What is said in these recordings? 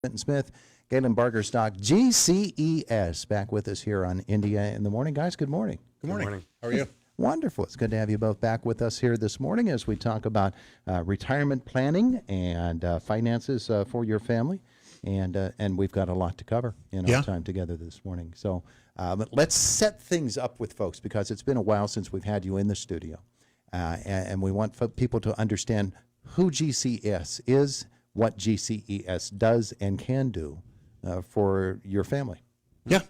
Clinton Smith, Galen Bargerstock, GCES, back with us here on India in the Morning. Guys, good morning. Good morning. How are you? Wonderful. It's good to have you both back with us here this morning as we talk about retirement planning and finances for your family. And we've got a lot to cover in our time together this morning. So let's set things up with folks because it's been a while since we've had you in the studio. And we want people to understand who GCES is, what GCES does and can do for your family. Yeah.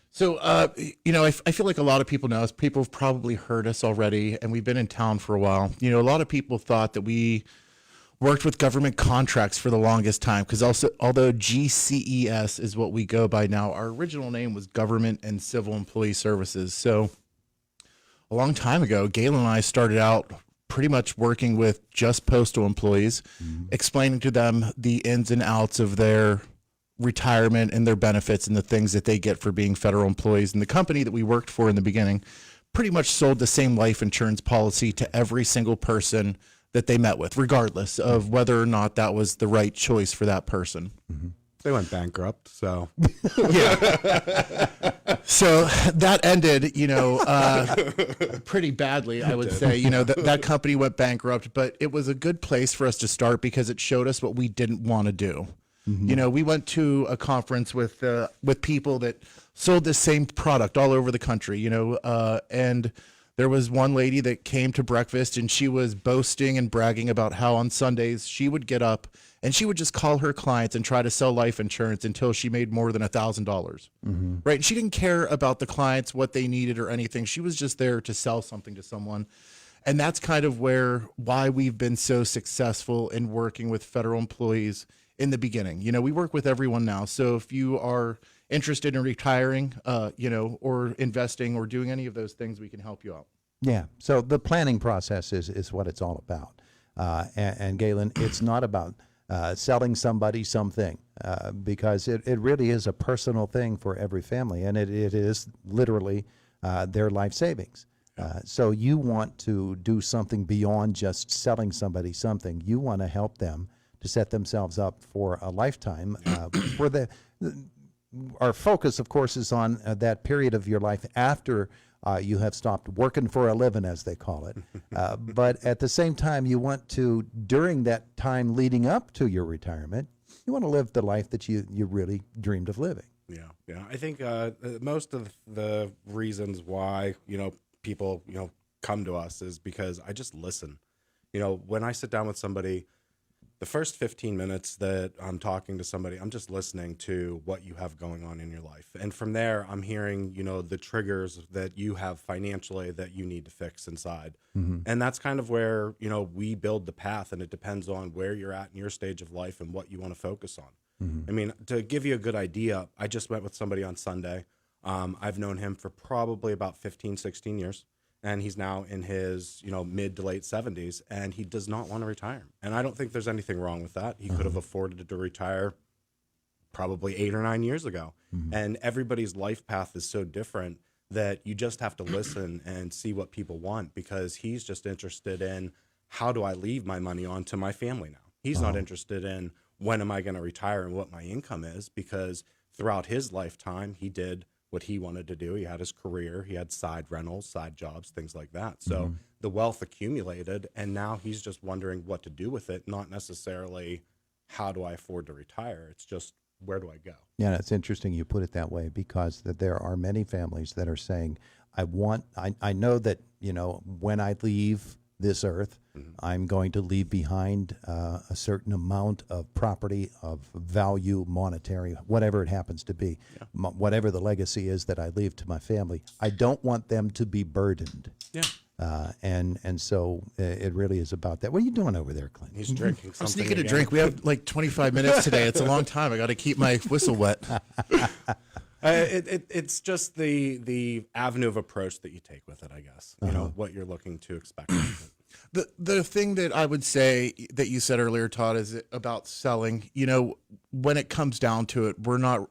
So, I feel like a lot of people know us. People have probably heard us already, and we've been in town for a while. You know, a lot of people thought that we worked with government contracts for the longest time because although GCES is what we go by now, our original name was Government and Civil Employee Services. So a long time ago, Galen and I started out pretty much working with just postal employees, explaining to them the ins and outs of their retirement and their benefits and the things that they get for being federal employees. And the company that we worked for in the beginning pretty much sold the same life insurance policy to every single person that they met with, regardless of whether or not that was the right choice for that person. They went bankrupt, so. Yeah. So that ended, pretty badly, I would say. That company went bankrupt, but it was a good place for us to start because it showed us what we didn't want to do. We went to a conference with people that sold the same product all over the country, and there was one lady that came to breakfast and she was boasting and bragging about how on Sundays she would get up and she would just call her clients and try to sell life insurance until she made more than $1,000. Right. And she didn't care about the clients, what they needed or anything. She was just there to sell something to someone. And that's kind of why we've been so successful in working with federal employees in the beginning. We work with everyone now. So if you are interested in retiring, or investing or doing any of those things, we can help you out. Yeah. So the planning process is what it's all about. And Galen, it's not about selling somebody something because it really is a personal thing for every family. And it is literally their life savings. So you want to do something beyond just selling somebody something. You want to help them to set themselves up for a lifetime. Our focus, of course, is on that period of your life after you have stopped working for a living, as they call it. But at the same time, you want to, during that time leading up to your retirement, you want to live the life that you really dreamed of living. Yeah. I think most of the reasons why, people, come to us is because I just listen. When I sit down with somebody, the first 15 minutes that I'm talking to somebody, I'm just listening to what you have going on in your life. And from there, I'm hearing, the triggers that you have financially that you need to fix inside. And that's kind of where, we build the path, and it depends on where you're at in your stage of life and what you want to focus on. I mean, to give you a good idea, I just met with somebody on Sunday. I've known him for probably about 15, 16 years. And he's now in his, mid to late 70s, and he does not want to retire. And I don't think there's anything wrong with that. He could have afforded to retire probably 8 or 9 years ago. And everybody's life path is so different that you just have to listen and see what people want, because he's just interested in, how do I leave my money on to my family now? He's not interested in, when am I going to retire and what my income is, because throughout his lifetime, he did what he wanted to do. He had his career, he had side rentals, side jobs, things like that. So the wealth accumulated, and now he's just wondering what to do with it, not necessarily how do I afford to retire. It's just, where do I go? Yeah, it's interesting you put it that way, because that there are many families that are saying, I know that, when I leave this earth, I'm going to leave behind a certain amount of property, of value, monetary, whatever it happens to be, whatever the legacy is that I leave to my family. I don't want them to be burdened. And so it really is about that. What are you doing over there, Clint? He's drinking I'm something. sneaking a drink. We have like 25 minutes today. It's a long time. I got to keep my whistle wet. It's just the avenue of approach that you take with it, I guess. What you're looking to expect with it. The thing that I would say that you said earlier, Todd, is about selling. When it comes down to it,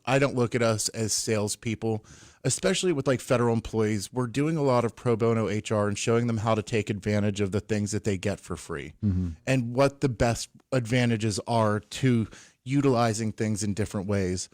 I don't look at us as salespeople. especially with like federal employees, we're doing a lot of pro bono HR and showing them how to take advantage of the things that they get for free and what the best advantages are to utilizing things in different ways.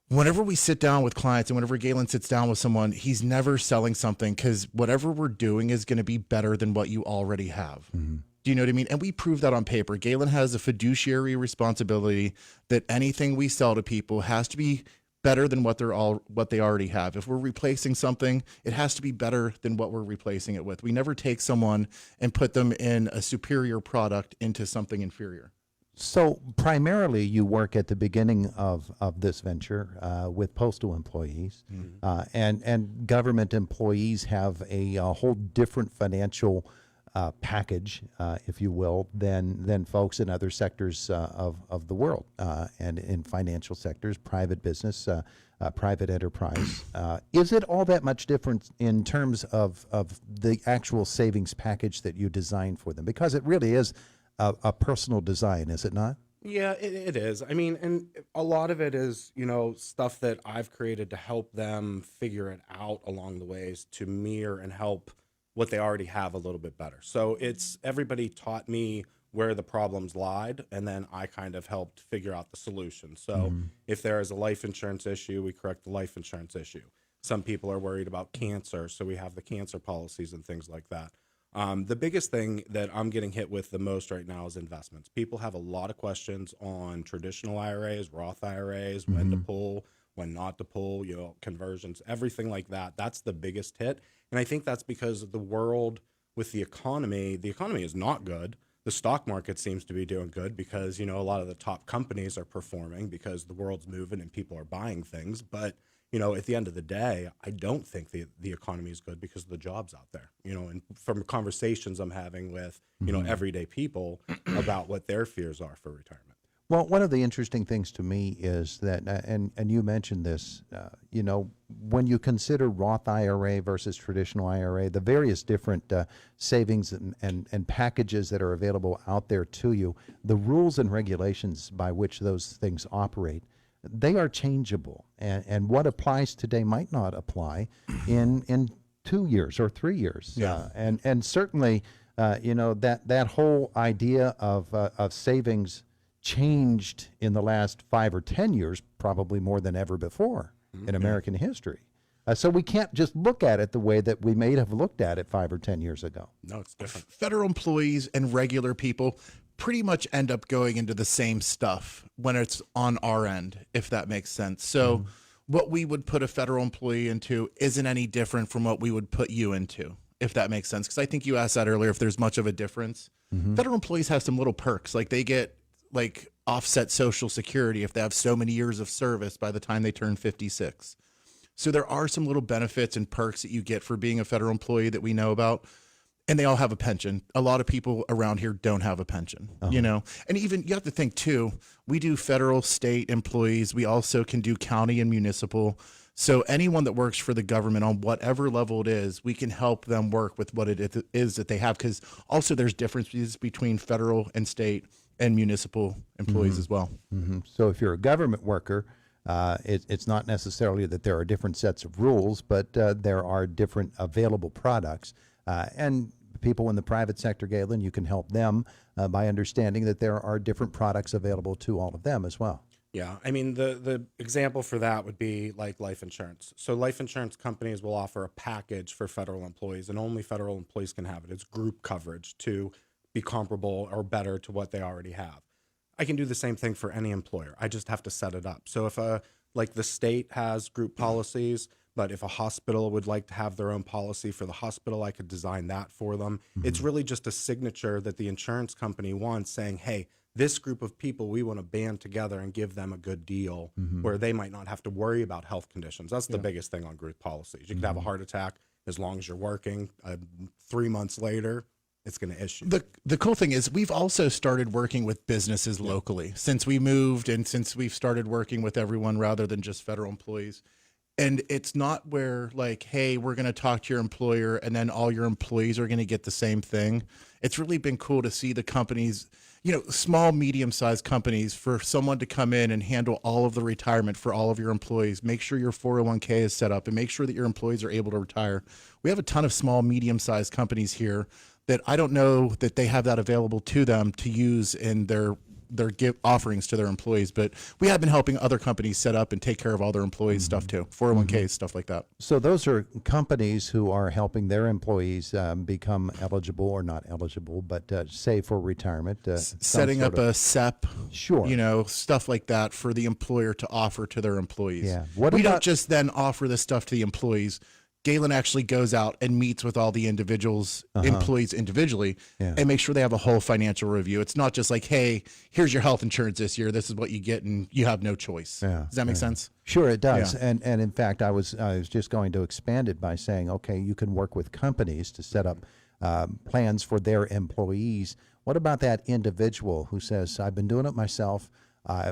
Whenever we sit down with clients and whenever Galen sits down with someone, he's never selling something because whatever we're doing is going to be better than what you already have. Do you know what I mean? And we prove that on paper. Galen has a fiduciary responsibility that anything we sell to people has to be better than what they already have. If we're replacing something, it has to be better than what we're replacing it with. We never take someone and put them in a superior product into something inferior. So primarily you work at the beginning of this venture with postal employees, and government employees have a whole different financial package, if you will, than folks in other sectors of the world, and in financial sectors, private business, private enterprise. Is it all that much different in terms of the actual savings package that you design for them? Because it really is a personal design, is it not? Yeah, it is. I mean, and a lot of it is, stuff that I've created to help them figure it out along the ways to mirror and help what they already have a little bit better. So it's everybody taught me where the problems lied, and then I kind of helped figure out the solution. So if there is a life insurance issue, we correct the life insurance issue. Some people are worried about cancer, so we have the cancer policies and things like that. The biggest thing that I'm getting hit with the most right now is investments. People have a lot of questions on traditional IRAs, Roth IRAs, when to pull, when not to pull, conversions, everything like that. That's the biggest hit. And I think that's because of the world with the economy is not good. The stock market seems to be doing good because, a lot of the top companies are performing because the world's moving and people are buying things. But at the end of the day, I don't think the economy is good because of the jobs out there, and from conversations I'm having with, everyday people about what their fears are for retirement. Well, one of the interesting things to me is that, and you mentioned this, when you consider Roth IRA versus traditional IRA, the various different savings and packages that are available out there to you, the rules and regulations by which those things operate, they are changeable, and what applies today might not apply in 2 years or 3 years. Yeah. And certainly, that whole idea of savings changed in the last 5 or 10 years, probably more than ever before in American history. So we can't just look at it the way that we may have looked at it 5 or 10 years ago. No, it's different. Federal employees and regular people pretty much end up going into the same stuff when it's on our end, if that makes sense. So what we would put a federal employee into isn't any different from what we would put you into, if that makes sense. Because I think you asked that earlier, if there's much of a difference. Federal employees have some little perks, like they get offset Social Security if they have so many years of service by the time they turn 56. So there are some little benefits and perks that you get for being a federal employee that we know about. And they all have a pension. A lot of people around here don't have a pension, And even you have to think too, we do federal, state employees. We also can do county and municipal. So anyone that works for the government on whatever level it is, we can help them work with what it is that they have. Because also there's differences between federal and state and municipal employees as well. So if you're a government worker, it's not necessarily that there are different sets of rules, but there are different available products. And people in the private sector, Galen, you can help them by understanding that there are different products available to all of them as well. Yeah, I mean, the example for that would be like life insurance. So life insurance companies will offer a package for federal employees, and only federal employees can have it. It's group coverage to be comparable or better to what they already have. I can do the same thing for any employer. I just have to set it up. So if the state has group policies, but if a hospital would like to have their own policy for the hospital, I could design that for them. It's really just a signature that the insurance company wants saying, hey, this group of people, we want to band together and give them a good deal where they might not have to worry about health conditions. That's the biggest thing on group policies. You could have a heart attack as long as you're working. 3 months later, it's going to issue. The cool thing is we've also started working with businesses locally since we moved and since we've started working with everyone rather than just federal employees. And it's not where hey, we're going to talk to your employer and then all your employees are going to get the same thing. It's really been cool to see the companies, small, medium-sized companies, for someone to come in and handle all of the retirement for all of your employees, make sure your 401k is set up and make sure that your employees are able to retire. We have a ton of small, medium-sized companies here that I don't know that they have that available to them to use in their their offerings to their employees. But we have been helping other companies set up and take care of all their employees' stuff too, 401ks, stuff like that. So those are companies who are helping their employees become eligible or not eligible, but save for retirement. Setting up a SEP, Sure. Stuff like that for the employer to offer to their employees. Yeah. We don't just then offer this stuff to the employees. Galen actually goes out and meets with all the employees individually and make sure they have a whole financial review. It's not just like, hey, here's your health insurance this year. This is what you get, and you have no choice. Yeah. Does that make sense? Sure, it does. Yeah. And in fact, I was just going to expand it by saying, okay, you can work with companies to set up plans for their employees. What about that individual who says, I've been doing it myself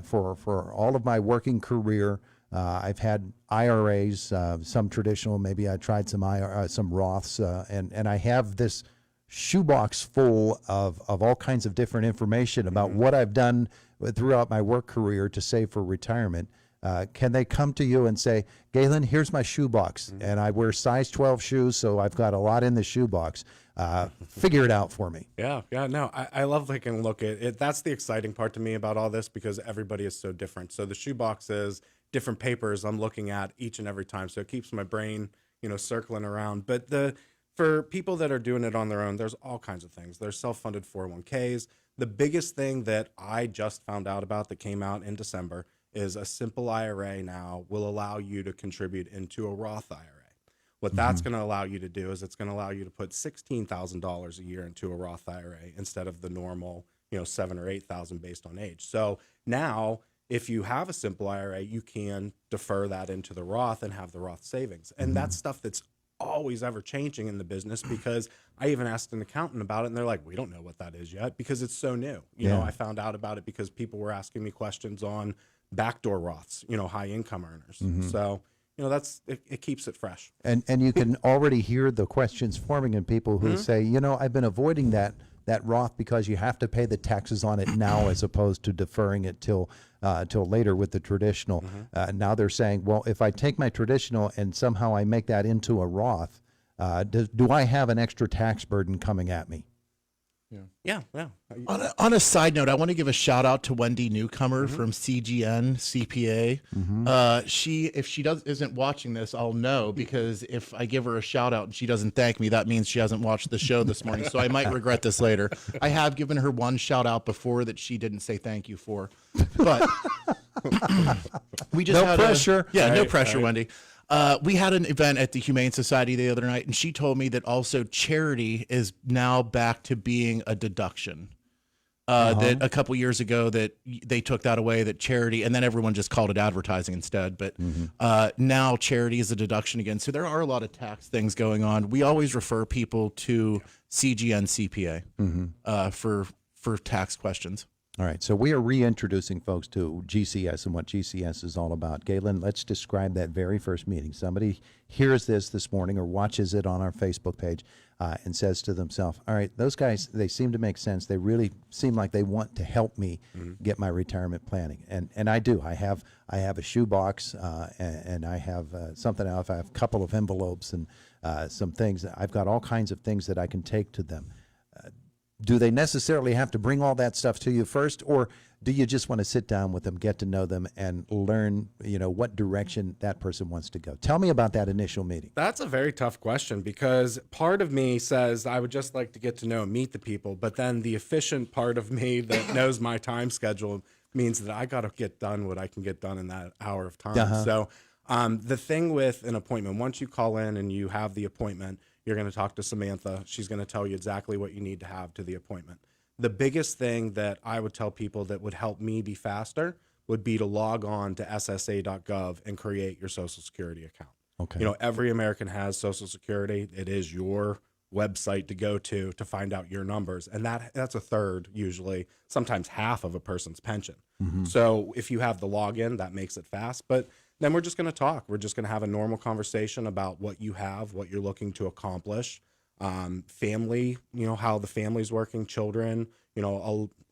for all of my working career. I've had IRAs, some traditional. Maybe I tried some Roths, and I have this shoebox full of all kinds of different information about what I've done throughout my work career to save for retirement. Can they come to you and say, Galen, here's my shoebox, and I wear size 12 shoes, so I've got a lot in the shoebox. Figure it out for me. Yeah. No, I love taking a look at it. That's the exciting part to me about all this, because everybody is so different. So the shoebox is different papers I'm looking at each and every time. So it keeps my brain, circling around. But for people that are doing it on their own, there's all kinds of things. There's self-funded 401ks. The biggest thing that I just found out about that came out in December is a simple IRA now will allow you to contribute into a Roth IRA. What that's going to allow you to do is it's going to allow you to put $16,000 a year into a Roth IRA instead of the normal, $7,000 or $8,000 based on age. So now, if you have a simple IRA, you can defer that into the Roth and have the Roth savings. And that's stuff that's always ever changing in the business, because I even asked an accountant about it, and they're like, we don't know what that is yet because it's so new. I found out about it because people were asking me questions on backdoor Roths, high income earners. So, it keeps it fresh. And you can already hear the questions forming in people who say, I've been avoiding that Roth because you have to pay the taxes on it now as opposed to deferring it till later with the traditional. Now they're saying, well, if I take my traditional and somehow I make that into a Roth, do I have an extra tax burden coming at me? Yeah. On a side note, I want to give a shout out to Wendy Newcomer from CGN CPA. If she isn't watching this, I'll know, because if I give her a shout out and she doesn't thank me, that means she hasn't watched the show this morning. So I might regret this later. I have given her one shout out before that she didn't say thank you for, but we just No pressure. No pressure, Wendy. We had an event at the Humane Society the other night, and she told me that also charity is now back to being a deduction. That a couple years ago that they took that away, that charity, and then everyone just called it advertising instead. But now charity is a deduction again. So there are a lot of tax things going on. We always refer people to CGN CPA for tax questions. All right, so we are reintroducing folks to GCES and what GCES is all about. Galen, let's describe that very first meeting. Somebody hears this morning or watches it on our Facebook page and says to themselves, all right, those guys, they seem to make sense. They really seem like they want to help me get my retirement planning. And I do. I have a shoebox and I have something else. I have a couple of envelopes and some things. I've got all kinds of things that I can take to them. Do they necessarily have to bring all that stuff to you first, or do you just want to sit down with them, get to know them, and learn, what direction that person wants to go? Tell me about that initial meeting. That's a very tough question, because part of me says I would just like to get to know and meet the people, but then the efficient part of me that knows my time schedule means that I got to get done what I can get done in that hour of time. So the thing with an appointment, once you call in and you have the appointment, you're going to talk to Samantha. She's going to tell you exactly what you need to have to the appointment. The biggest thing that I would tell people that would help me be faster would be to log on to ssa.gov and create your Social Security account. Okay. Every American has Social Security. It is your website to go to find out your numbers. And that's a third, usually, sometimes half of a person's pension. So if you have the login, that makes it fast. But then we're just going to talk. We're just going to have a normal conversation about what you have, what you're looking to accomplish, family, how the family's working, children,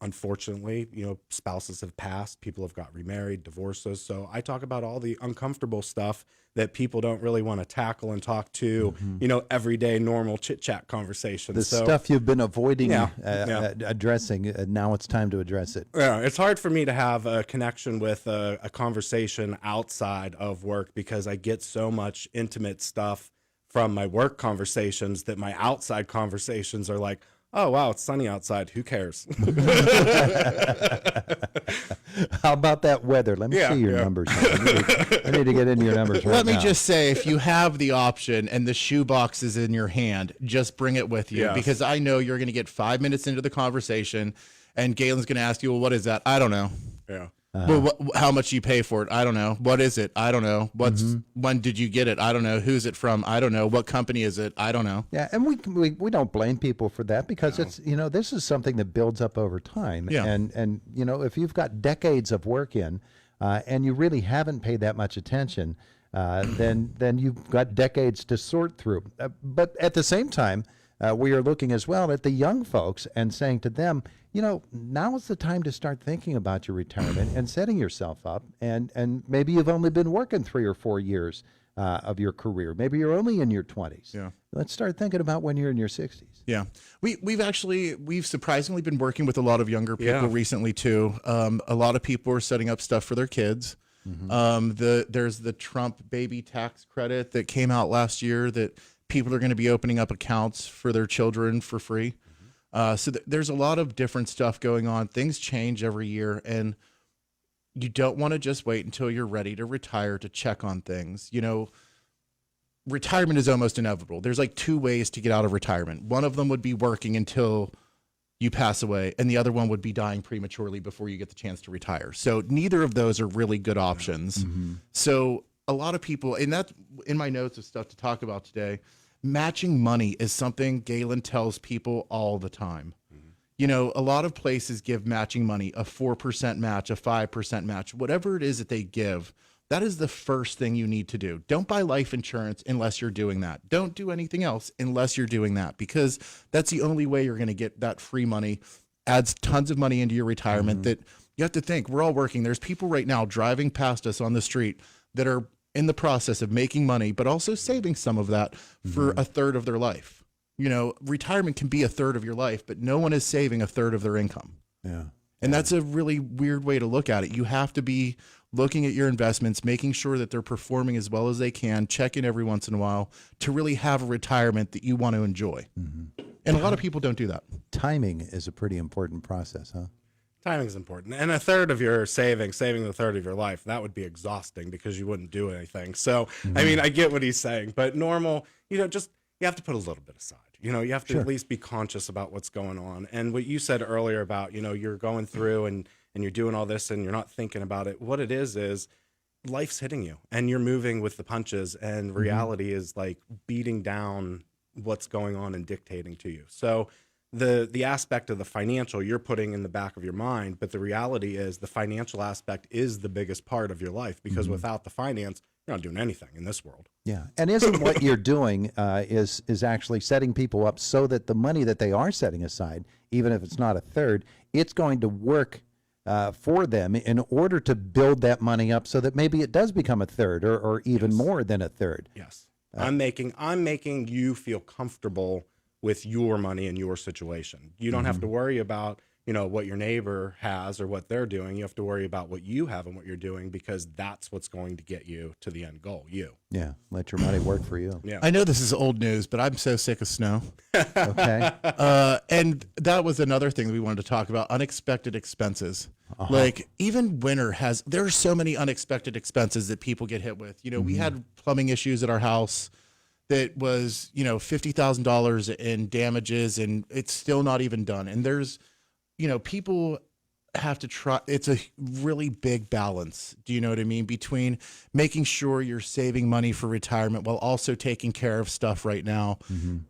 unfortunately, spouses have passed, people have got remarried, divorces. So I talk about all the uncomfortable stuff that people don't really want to tackle and talk to, everyday normal chit chat conversations. The stuff you've been avoiding Yeah. addressing, now it's time to address it. Yeah, it's hard for me to have a connection with a conversation outside of work because I get so much intimate stuff from my work conversations that my outside conversations are like, oh, wow, it's sunny outside. Who cares? How about that weather? Let me see your numbers. I need to get into your numbers right Let me now. just say, if you have the option and the shoebox is in your hand, just bring it with you, Yes. because I know you're going to get 5 minutes into the conversation and Galen's going to ask you, well, what is that? I don't know. Yeah. Well, how much do you pay for it? I don't know. What is it? I don't know. When did you get it? I don't know. Who's it from? I don't know. What company is it? I don't know. Yeah, and we don't blame people for that because it's this is something that builds up over time. Yeah. And if you've got decades of work in, and you really haven't paid that much attention, then you've got decades to sort through. But at the same time, we are looking as well at the young folks and saying to them, now is the time to start thinking about your retirement and setting yourself up. And maybe you've only been working 3 or 4 years of your career. Maybe you're only in your 20s. Yeah. Let's start thinking about when you're in your 60s. Yeah, we've surprisingly been working with a lot of younger people recently too. A lot of people are setting up stuff for their kids. There's the Trump baby tax credit that came out last year that people are going to be opening up accounts for their children for free. So there's a lot of different stuff going on. Things change every year, and you don't want to just wait until you're ready to retire to check on things. Retirement is almost inevitable. There's like 2 ways to get out of retirement. One of them would be working until you pass away, and the other one would be dying prematurely before you get the chance to retire. So neither of those are really good options. So a lot of people, and that's in my notes of stuff to talk about today, matching money is something Galen tells people all the time. A lot of places give matching money, a 4% match, a 5% match, whatever it is that they give. That is the first thing you need to do. Don't buy life insurance unless you're doing that. Don't do anything else unless you're doing that, because that's the only way you're going to get that free money. Adds tons of money into your retirement that you have to think. We're all working. There's people right now driving past us on the street that are in the process of making money, but also saving some of that for a third of their life. Retirement can be a third of your life, but no one is saving a third of their income. Yeah. And that's a really weird way to look at it. You have to be looking at your investments, making sure that they're performing as well as they can, check in every once in a while to really have a retirement that you want to enjoy. And a lot of people don't do that. Timing is a pretty important process, huh? Timing is important. And a third of your saving the third of your life, that would be exhausting because you wouldn't do anything. So, I mean, I get what he's saying, but normal, you have to put a little bit aside. You have to at least be conscious about what's going on. And what you said earlier about, you're going through and you're doing all this and you're not thinking about it. What it is life's hitting you and you're moving with the punches, and reality is like beating down what's going on and dictating to you. So the aspect of the financial you're putting in the back of your mind, but the reality is the financial aspect is the biggest part of your life, because without the finance, you're not doing anything in this world. Yeah, and isn't what you're doing is actually setting people up so that the money that they are setting aside, even if it's not a third, it's going to work for them in order to build that money up so that maybe it does become a third or even more than a third. Yes. I'm making you feel comfortable with your money and your situation. You don't have to worry about, what your neighbor has or what they're doing. You have to worry about what you have and what you're doing, because that's what's going to get you to the end goal, you. Yeah, let your money work for you. Yeah. I know this is old news, but I'm so sick of snow. Okay. And that was another thing that we wanted to talk about, unexpected expenses. Like even winter there are so many unexpected expenses that people get hit with. We had plumbing issues at our house that was, $50,000 in damages, and it's still not even done. And there's, people have to try. It's a really big balance. Do you know what I mean? Between making sure you're saving money for retirement while also taking care of stuff right now.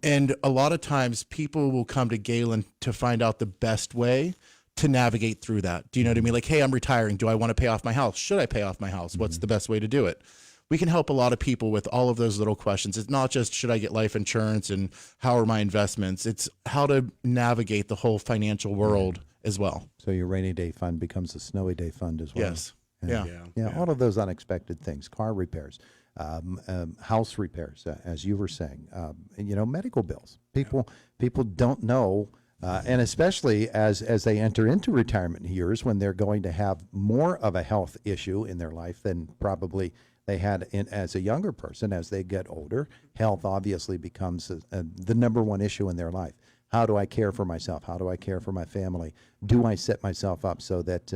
And a lot of times people will come to Galen to find out the best way to navigate through that. Do you know what I mean? Like, hey, I'm retiring. Do I want to pay off my house? Should I pay off my house? What's the best way to do it? we can help a lot of people with all of those little questions. It's not just should I get life insurance and how are my investments? It's how to navigate the whole financial world as well. So your rainy day fund becomes a snowy day fund as well. Yes. Yeah. Yeah, all of those unexpected things, car repairs, house repairs, as you were saying, medical bills. People don't know, and especially as they enter into retirement years when they're going to have more of a health issue in their life than probably they had as a younger person. As they get older, health obviously becomes the number one issue in their life. How do I care for myself? How do I care for my family? Do I set myself up so that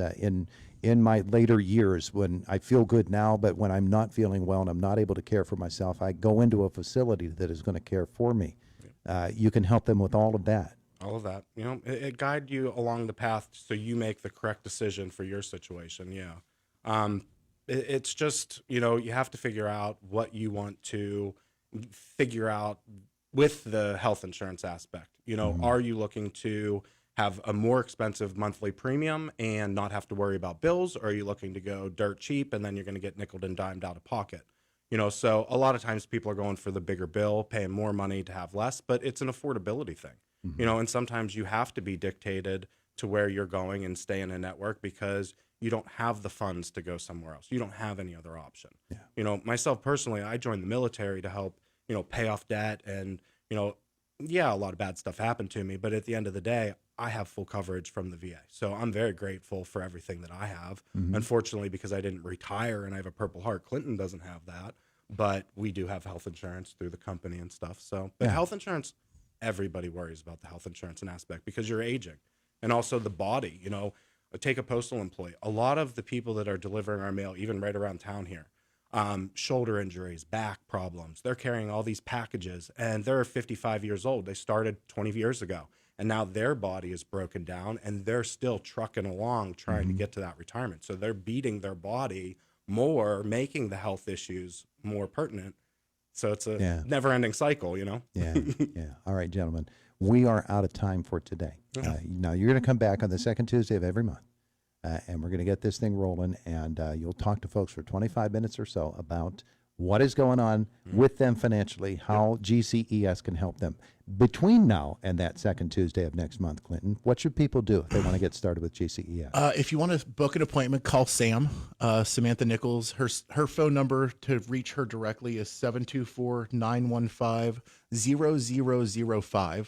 in my later years, when I feel good now, but when I'm not feeling well and I'm not able to care for myself, I go into a facility that is going to care for me. You can help them with all of that. All of that, it guide you along the path so you make the correct decision for your situation. Yeah. It's just, you have to figure out what you want to figure out with the health insurance aspect. Are you looking to have a more expensive monthly premium and not have to worry about bills? Or are you looking to go dirt cheap and then you're going to get nickeled and dimed out of pocket? So a lot of times people are going for the bigger bill, paying more money to have less, but it's an affordability thing. And sometimes you have to be dictated to where you're going and stay in a network because you don't have the funds to go somewhere else. You don't have any other option. Yeah. Myself personally, I joined the military to help, pay off debt and, a lot of bad stuff happened to me, but at the end of the day, I have full coverage from the VA. So I'm very grateful for everything that I have. Unfortunately, because I didn't retire and I have a Purple Heart, Clinton doesn't have that, but we do have health insurance through the company and stuff. So, but health insurance, everybody worries about the health insurance and aspect because you're aging and also the body, take a postal employee. A lot of the people that are delivering our mail, even right around town here, shoulder injuries, back problems, they're carrying all these packages and they're 55 years old. They started 20 years ago and now their body is broken down and they're still trucking along trying to get to that retirement. So they're beating their body more, making the health issues more pertinent. So it's a never ending cycle, Yeah. All right, gentlemen, we are out of time for today. Now you're going to come back on the second Tuesday of every month. And we're going to get this thing rolling, and you'll talk to folks for 25 minutes or so about what is going on with them financially, how GCES can help them. Between now and that second Tuesday of next month, Clinton, what should people do if they want to get started with GCES? If you want to book an appointment, call Sam, Samantha Nichols. Her phone number to reach her directly is 724-915-0005.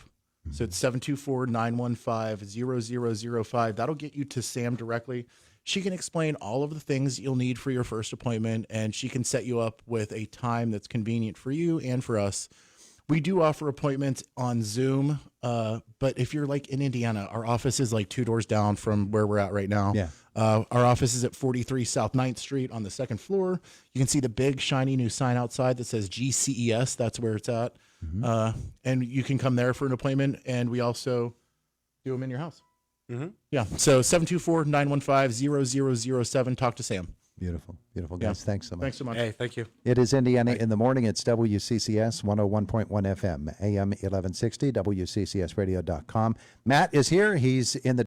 So it's 724-915-0005. That'll get you to Sam directly. She can explain all of the things you'll need for your first appointment, and she can set you up with a time that's convenient for you and for us. We do offer appointments on Zoom, but if you're like in Indiana, our office is like 2 doors down from where we're at right now. Yeah. Our office is at 43 South 9th Street on the second floor. You can see the big shiny new sign outside that says GCES. That's where it's at. And you can come there for an appointment, and we also do them in your house. Yeah. So 724-915-0007. Talk to Sam. Beautiful. Guys, thanks so much. Thanks so much. Hey, thank you. It is Indiana in the morning. It's WCCS 101.1 FM, AM 1160, WCCSradio.com. Matt is here. He's in the